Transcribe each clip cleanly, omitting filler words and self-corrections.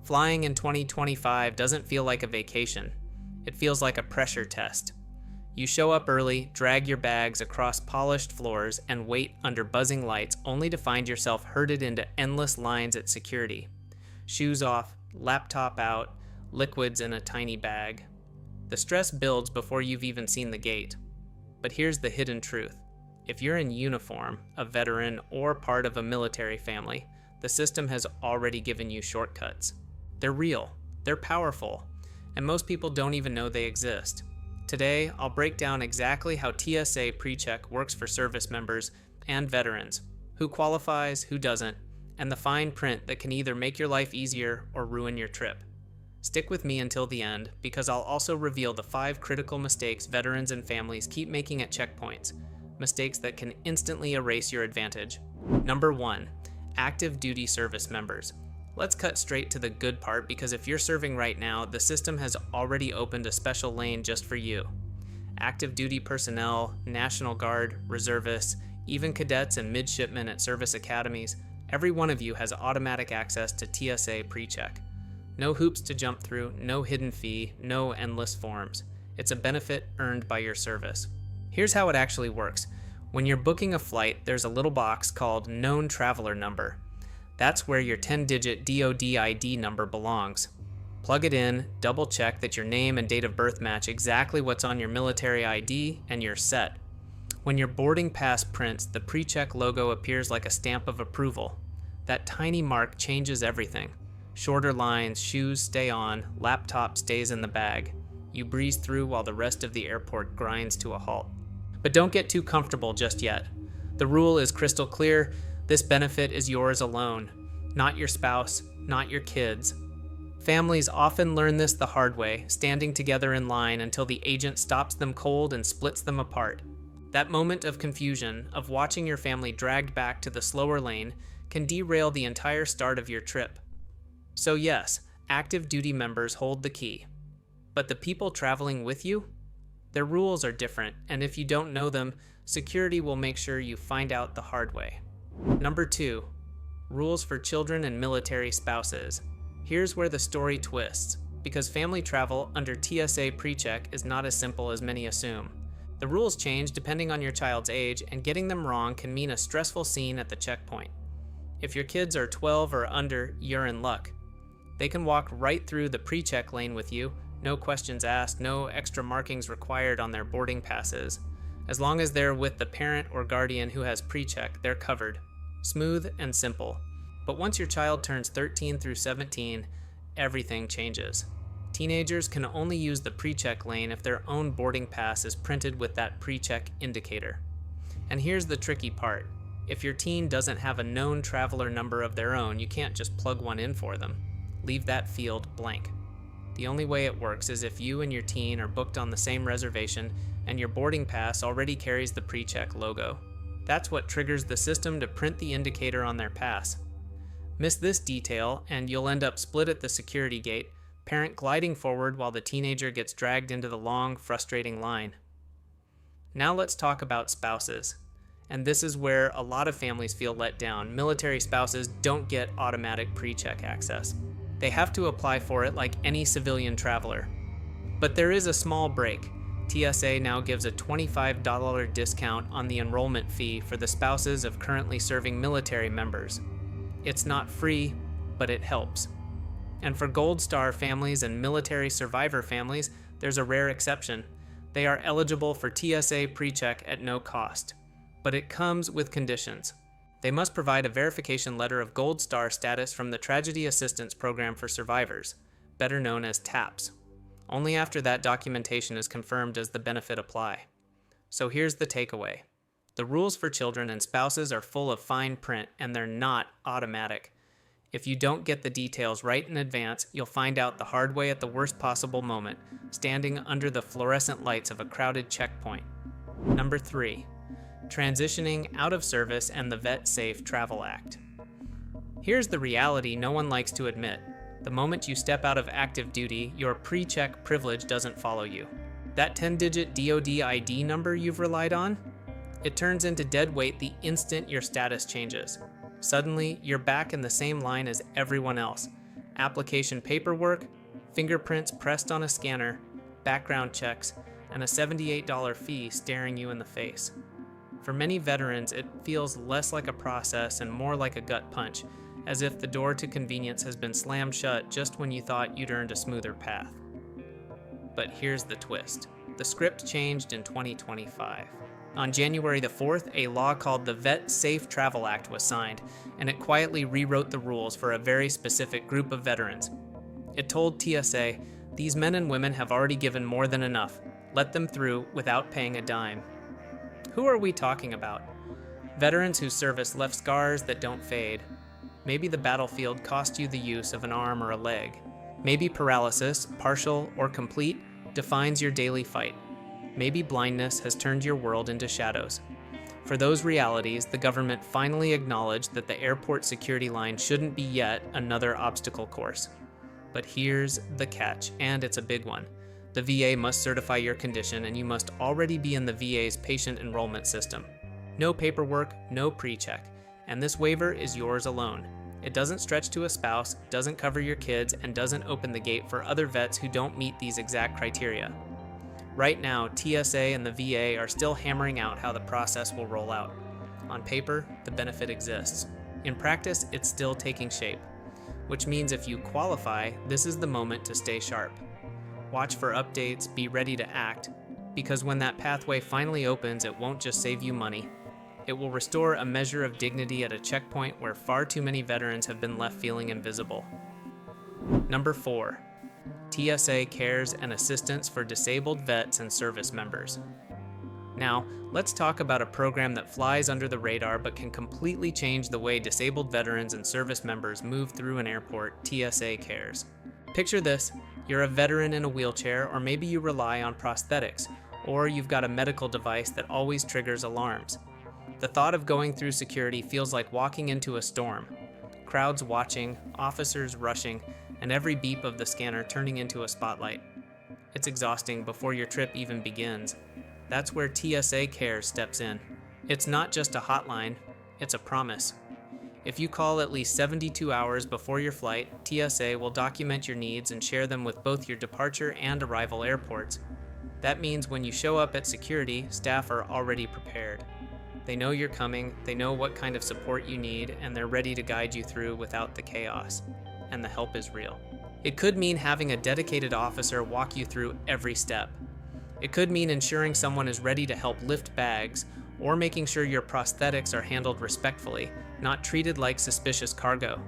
Flying in 2025 doesn't feel like a vacation. It feels like a pressure test. You show up early, drag your bags across polished floors, and wait under buzzing lights only to find yourself herded into endless lines at security. Shoes off, laptop out, liquids in a tiny bag. The stress builds before you've even seen the gate. But here's the hidden truth. If you're in uniform, a veteran, or part of a military family, the system has already given you shortcuts. They're real, they're powerful, and most people don't even know they exist. Today, I'll break down exactly how TSA PreCheck works for service members and veterans, who qualifies, who doesn't, and the fine print that can either make your life easier or ruin your trip. Stick with me until the end, because I'll also reveal the 5 critical mistakes veterans and families keep making at checkpoints, mistakes that can instantly erase your advantage. Number 1, active duty service members. Let's cut straight to the good part, because if you're serving right now, the system has already opened a special lane just for you. Active duty personnel, National Guard, reservists, even cadets and midshipmen at service academies, every one of you has automatic access to TSA PreCheck. No hoops to jump through, no hidden fee, no endless forms. It's a benefit earned by your service. Here's how it actually works. When you're booking a flight, there's a little box called Known Traveler Number. That's where your 10-digit DoD ID number belongs. Plug it in, double check that your name and date of birth match exactly what's on your military ID, and you're set. When your boarding pass prints, the PreCheck logo appears like a stamp of approval. That tiny mark changes everything. Shorter lines, shoes stay on, laptop stays in the bag. You breeze through while the rest of the airport grinds to a halt. But don't get too comfortable just yet. The rule is crystal clear. This benefit is yours alone, not your spouse, not your kids. Families often learn this the hard way, standing together in line until the agent stops them cold and splits them apart. That moment of confusion, of watching your family dragged back to the slower lane, can derail the entire start of your trip. So yes, active duty members hold the key. But the people traveling with you? Their rules are different, and if you don't know them, security will make sure you find out the hard way. Number 2, rules for children and military spouses. Here's where the story twists, because family travel under TSA PreCheck is not as simple as many assume. The rules change depending on your child's age, and getting them wrong can mean a stressful scene at the checkpoint. If your kids are 12 or under, you're in luck. They can walk right through the PreCheck lane with you, no questions asked, no extra markings required on their boarding passes. As long as they're with the parent or guardian who has PreCheck, they're covered. Smooth and simple. But once your child turns 13 through 17, everything changes. Teenagers can only use the PreCheck lane if their own boarding pass is printed with that PreCheck indicator. And here's the tricky part. If your teen doesn't have a known traveler number of their own, you can't just plug one in for them. Leave that field blank. The only way it works is if you and your teen are booked on the same reservation and your boarding pass already carries the PreCheck logo. That's what triggers the system to print the indicator on their pass. Miss this detail and you'll end up split at the security gate, parent gliding forward while the teenager gets dragged into the long, frustrating line. Now let's talk about spouses. And this is where a lot of families feel let down. Military spouses don't get automatic PreCheck access. They have to apply for it like any civilian traveler. But there is a small break. TSA now gives a $25 discount on the enrollment fee for the spouses of currently serving military members. It's not free, but it helps. And for Gold Star families and military survivor families, there's a rare exception. They are eligible for TSA PreCheck at no cost. But it comes with conditions. They must provide a verification letter of Gold Star status from the Tragedy Assistance Program for Survivors, better known as TAPS. Only after that documentation is confirmed does the benefit apply. So here's the takeaway. The rules for children and spouses are full of fine print, and they're not automatic. If you don't get the details right in advance, you'll find out the hard way at the worst possible moment, standing under the fluorescent lights of a crowded checkpoint. Number 3. Transitioning out of service and the Vet Safe Travel Act. Here's the reality no one likes to admit. The moment you step out of active duty, your PreCheck privilege doesn't follow you. That 10-digit DoD ID number you've relied on? It turns into dead weight the instant your status changes. Suddenly, you're back in the same line as everyone else. application paperwork, fingerprints pressed on a scanner, background checks, and a $78 fee staring you in the face. For many veterans, it feels less like a process and more like a gut punch, as if the door to convenience has been slammed shut just when you thought you'd earned a smoother path. But here's the twist. The script changed in 2025. On January the 4th, a law called the Vet Safe Travel Act was signed, and it quietly rewrote the rules for a very specific group of veterans. It told TSA, "These men and women have already given more than enough. Let them through without paying a dime." Who are we talking about? Veterans whose service left scars that don't fade. Maybe the battlefield cost you the use of an arm or a leg. Maybe paralysis, partial or complete, defines your daily fight. Maybe blindness has turned your world into shadows. For those realities, the government finally acknowledged that the airport security line shouldn't be yet another obstacle course. But here's the catch, and it's a big one. The VA must certify your condition, and you must already be in the VA's patient enrollment system. No paperwork, no pre-check, and this waiver is yours alone. It doesn't stretch to a spouse, doesn't cover your kids, and doesn't open the gate for other vets who don't meet these exact criteria. Right now, TSA and the VA are still hammering out how the process will roll out. On paper, the benefit exists. In practice, it's still taking shape, which means if you qualify, this is the moment to stay sharp. Watch for updates, be ready to act, because when that pathway finally opens, it won't just save you money. It will restore a measure of dignity at a checkpoint where far too many veterans have been left feeling invisible. Number 4, TSA Cares and assistance for disabled vets and service members. Now, let's talk about a program that flies under the radar but can completely change the way disabled veterans and service members move through an airport, TSA Cares. Picture this. You're a veteran in a wheelchair, or maybe you rely on prosthetics, or you've got a medical device that always triggers alarms. The thought of going through security feels like walking into a storm. Crowds watching, officers rushing, and every beep of the scanner turning into a spotlight. It's exhausting before your trip even begins. That's where TSA Cares steps in. It's not just a hotline, it's a promise. If you call at least 72 hours before your flight, TSA will document your needs and share them with both your departure and arrival airports. That means when you show up at security, staff are already prepared. They know you're coming, they know what kind of support you need, and they're ready to guide you through without the chaos. And the help is real. It could mean having a dedicated officer walk you through every step. It could mean ensuring someone is ready to help lift bags, or making sure your prosthetics are handled respectfully, not treated like suspicious cargo.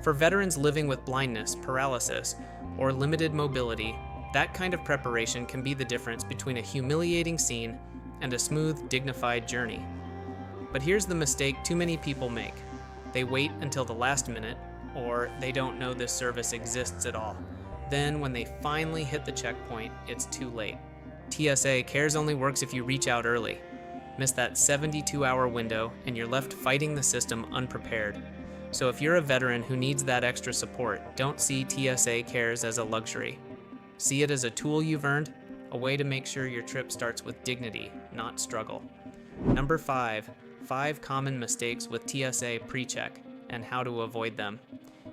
For veterans living with blindness, paralysis, or limited mobility, that kind of preparation can be the difference between a humiliating scene and a smooth, dignified journey. But here's the mistake too many people make. They wait until the last minute, or they don't know this service exists at all. Then, when they finally hit the checkpoint, it's too late. TSA Cares only works if you reach out early. Miss that 72-hour window, and you're left fighting the system unprepared. So if you're a veteran who needs that extra support, don't see TSA Cares as a luxury. See it as a tool you've earned, a way to make sure your trip starts with dignity, not struggle. Number 5, 5 common mistakes with TSA PreCheck and how to avoid them.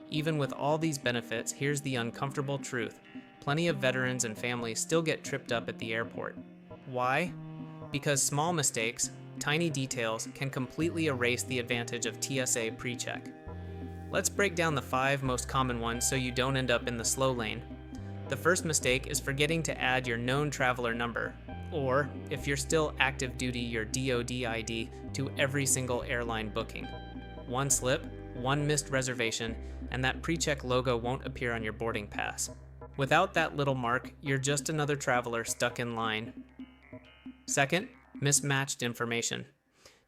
Even with all these benefits, here's the uncomfortable truth. Plenty of veterans and families still get tripped up at the airport. Why? Because small mistakes, tiny details, can completely erase the advantage of TSA PreCheck. Let's break down the 5 most common ones so you don't end up in the slow lane. The first mistake is forgetting to add your known traveler number, or, if you're still active duty, your DoD ID to every single airline booking. One slip, one missed reservation, and that PreCheck logo won't appear on your boarding pass. Without that little mark, you're just another traveler stuck in line. Second, mismatched information.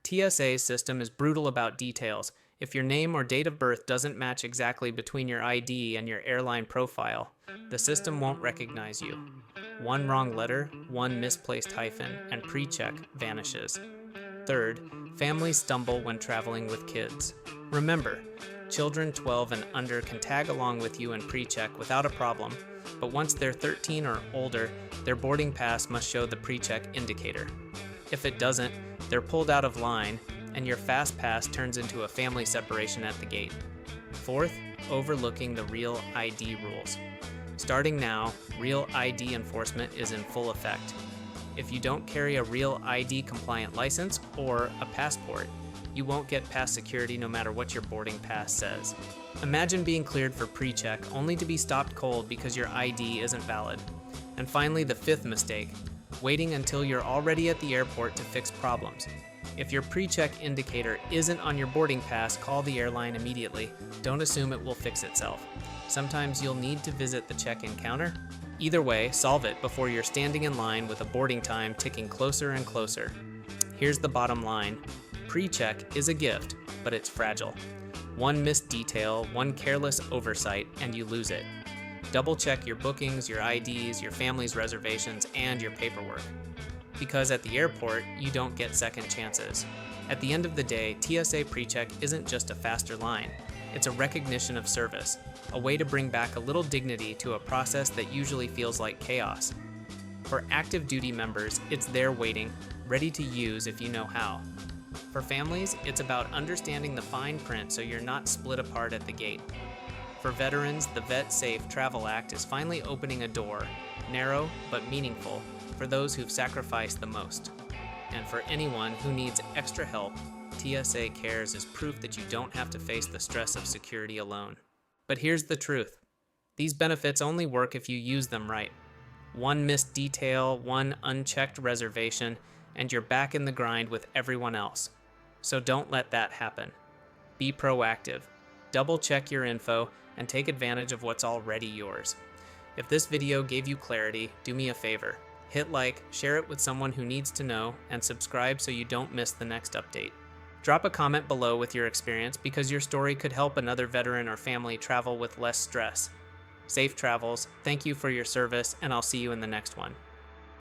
TSA's system is brutal about details. If your name or date of birth doesn't match exactly between your ID and your airline profile, the system won't recognize you. One wrong letter, one misplaced hyphen, and PreCheck vanishes. Third, families stumble when traveling with kids. Remember, children 12 and under can tag along with you in PreCheck without a problem, but once they're 13 or older, their boarding pass must show the PreCheck indicator. If it doesn't, they're pulled out of line, and your fast pass turns into a family separation at the gate. Fourth, overlooking the Real ID rules. Starting now, Real ID enforcement is in full effect. If you don't carry a Real ID compliant license or a passport, you won't get past security no matter what your boarding pass says. Imagine being cleared for PreCheck only to be stopped cold because your ID isn't valid. And finally, the fifth mistake, waiting until you're already at the airport to fix problems. If your PreCheck indicator isn't on your boarding pass, call the airline immediately. Don't assume it will fix itself. Sometimes you'll need to visit the check-in counter. Either way, solve it before you're standing in line with a boarding time ticking closer and closer. Here's the bottom line. PreCheck is a gift, but it's fragile. One missed detail, one careless oversight, and you lose it. Double check your bookings, your IDs, your family's reservations, and your paperwork. Because at the airport, you don't get second chances. At the end of the day, TSA PreCheck isn't just a faster line. It's a recognition of service, a way to bring back a little dignity to a process that usually feels like chaos. For active duty members, it's there waiting, ready to use if you know how. For families, it's about understanding the fine print so you're not split apart at the gate. For veterans, the Vet Safe Travel Act is finally opening a door, narrow but meaningful, for those who've sacrificed the most. And for anyone who needs extra help, TSA Cares is proof that you don't have to face the stress of security alone. But here's the truth. These benefits only work if you use them right. One missed detail, one unchecked reservation, and you're back in the grind with everyone else. So don't let that happen. Be proactive. Double check your info and take advantage of what's already yours. If this video gave you clarity, do me a favor. Hit like, share it with someone who needs to know, and subscribe so you don't miss the next update. Drop a comment below with your experience because your story could help another veteran or family travel with less stress. Safe travels, thank you for your service, and I'll see you in the next one.